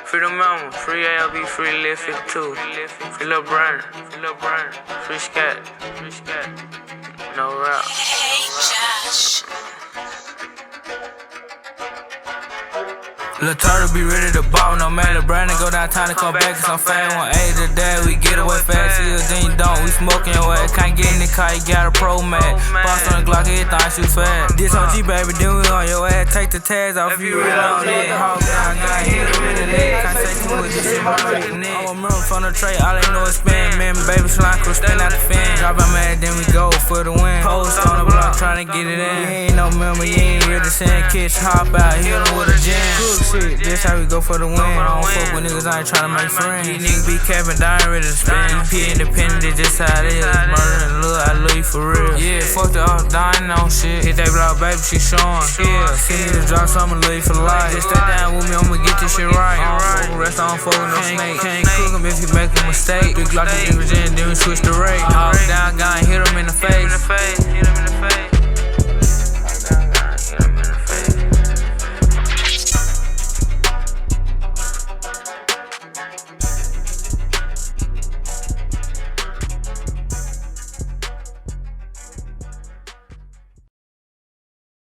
Free the mama, free ALB, free Lil 52, free Lil Burner, free Scat, no rap. Hey Josh. Lil' Turtle be ready to ball, no matter Brandon go downtown and come back, cause I'm fat. 180 today, we get away fast. See us, then you don't, we smoking your ass. Can't get in the car, you got a pro mat. Boss on the Glock, everything shoot fast. This on G, baby, then we on your ass. Take the tags off, you real on it. Hog down, got hit with the leg. Can't say too much, this shit my neck. I'm a mirror from the tray, all they know is spin. Man, baby, Slimecrook, stand out the fan. Drop my man, then we go for the win. Post on the block, tryna get it in. You ain't no member, you ain't really saying kids hop out, hit him with a jam. Shit, this how we go for the win. I don't fuck with niggas, I ain't tryna make friends. These niggas be capping, dying ready to spin. EP independent, it's just how it is. Murder and love, I love you for real. Yeah, fuck the off, dying on shit. Hit that block, baby, she showing. Yeah, see me to drop something, love you for life. Just stay down with me, I'ma get this shit right. Rest, I don't fuck with no snake. Can't cook him if he make a mistake. Big Glock, the Virginia, then we switch the rate. Hog down, gun, hit him in the face.